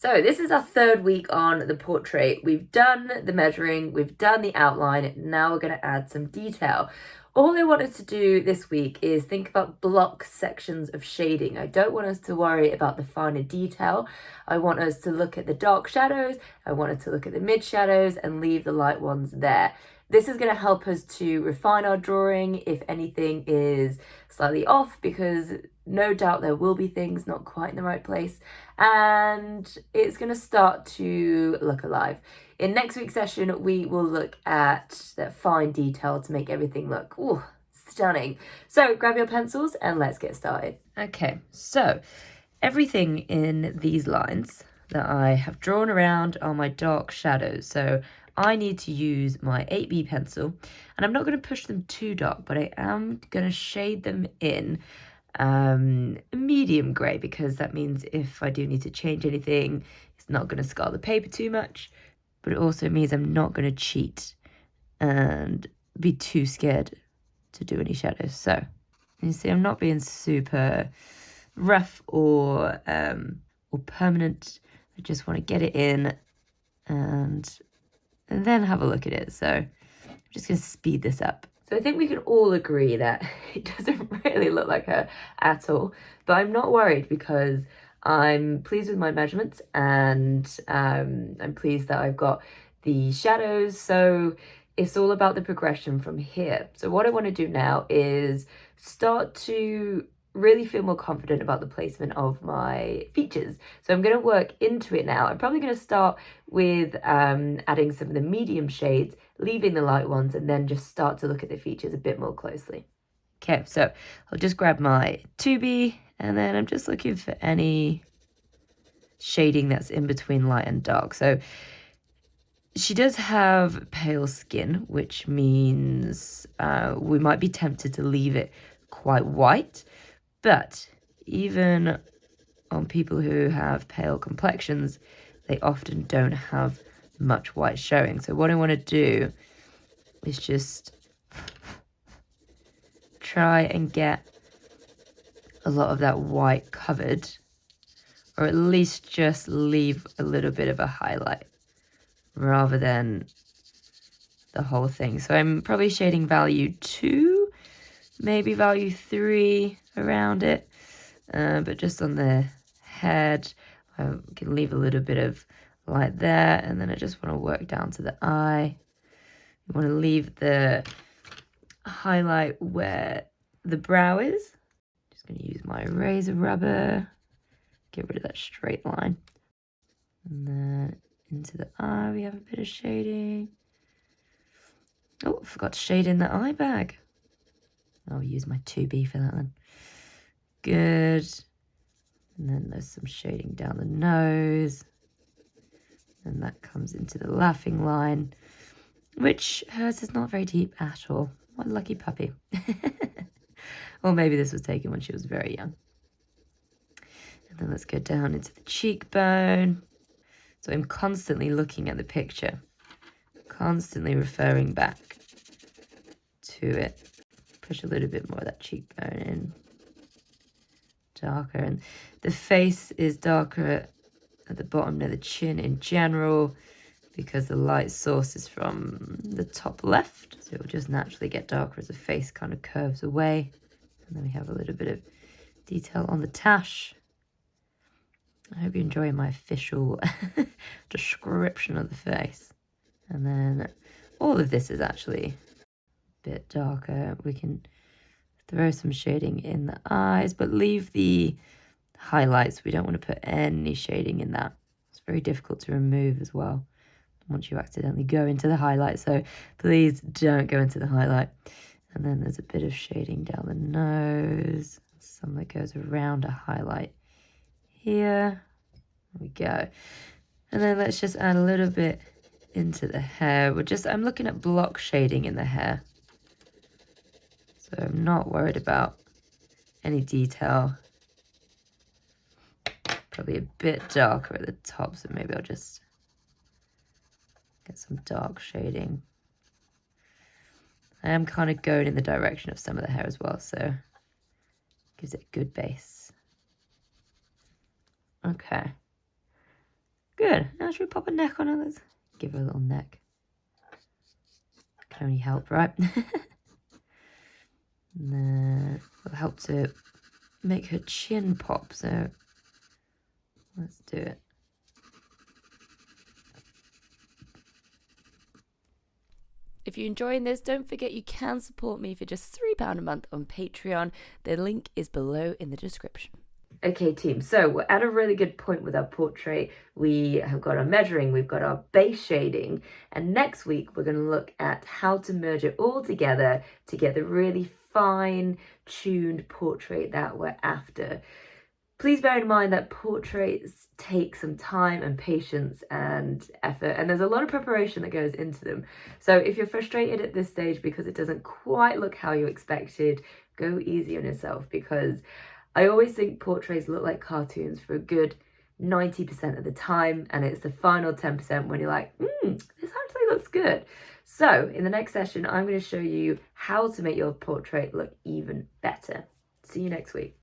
So this is our third week on the portrait. We've done the measuring, we've done the outline, now we're going to add some detail. All I want us to do this week is think about block sections of shading. I don't want us to worry about the finer detail. I want us to look at the dark shadows, I want us to look at the mid shadows and leave the light ones there. This is going to help us to refine our drawing if anything is slightly off, because no doubt there will be things not quite in the right place, and it's going to start to look alive. In next week's session, we will look at that fine detail to make everything look stunning. So grab your pencils and let's get started. Okay, so everything in these lines that I have drawn around are my dark shadows. So I need to use my 8B pencil, and I'm not going to push them too dark, but I am going to shade them in medium grey, because that means if I do need to change anything, it's not going to scar the paper too much, but it also means I'm not going to cheat and be too scared to do any shadows. So you see, I'm not being super rough or permanent. I just want to get it in and then have a look at it. So I'm just going to speed this up. So I think we can all agree that it doesn't really look like her at all, but I'm not worried because I'm pleased with my measurements, and I'm pleased that I've got the shadows. So it's all about the progression from here. So what I want to do now is start to really feel more confident about the placement of my features. So I'm going to work into it now. I'm probably going to start with adding some of the medium shades, leaving the light ones, and then just start to look at the features a bit more closely. Okay, so I'll just grab my 2B, and then I'm just looking for any shading that's in between light and dark. So she does have pale skin, which means we might be tempted to leave it quite white. But even on people who have pale complexions, they often don't have much white showing. So what I want to do is just try and get a lot of that white covered, or at least just leave a little bit of a highlight rather than the whole thing. So I'm probably shading value 2, maybe value 3 around it, but just on the head I can leave a little bit of light there, and then I just want to work down to the eye. I want to leave the highlight where the brow is. Just going to use my eraser rubber, get rid of that straight line, and then into the eye we have a bit of shading. Oh, I forgot to shade in the eye bag. I'll use my 2B for that then. Good. And then there's some shading down the nose. And that comes into the laughing line, which hers is not very deep at all. What a lucky puppy. Or maybe this was taken when she was very young. And then let's go down into the cheekbone. So I'm constantly looking at the picture, constantly referring back to it. Push a little bit more of that cheekbone in. Darker, and the face is darker at the bottom near the chin in general, because the light source is from the top left, so it will just naturally get darker as the face kind of curves away. And then we have a little bit of detail on the tash. I hope you enjoy my official description of the face. And then all of this is actually a bit darker. We can throw some shading in the eyes, but leave the highlights. We don't want to put any shading in that. It's very difficult to remove as well once you accidentally go into the highlight, so please don't go into the highlight. And then there's a bit of shading down the nose, some that goes around a highlight here. There we go. And then let's just add a little bit into the hair. I'm looking at block shading in the hair, so I'm not worried about any detail. Probably a bit darker at the top, so maybe I'll just get some dark shading. I am kind of going in the direction of some of the hair as well, so gives it a good base. Okay. Good. Now should we pop a neck on her? Let's give her a little neck. Can only help, right? And then it'll help to make her chin pop, so let's do it. If you're enjoying this, don't forget you can support me for just £3 a month on Patreon. The link is below in the description. Okay, team, so we're at a really good point with our portrait. We have got our measuring, we've got our base shading, and next week we're going to look at how to merge it all together to get the really fine-tuned portrait that we're after. Please bear in mind that portraits take some time and patience and effort, and there's a lot of preparation that goes into them. So if you're frustrated at this stage because it doesn't quite look how you expected, go easy on yourself, because I always think portraits look like cartoons for a good 90% of the time, and it's the final 10% when you're like, this actually looks good. So in the next session, I'm going to show you how to make your portrait look even better. See you next week.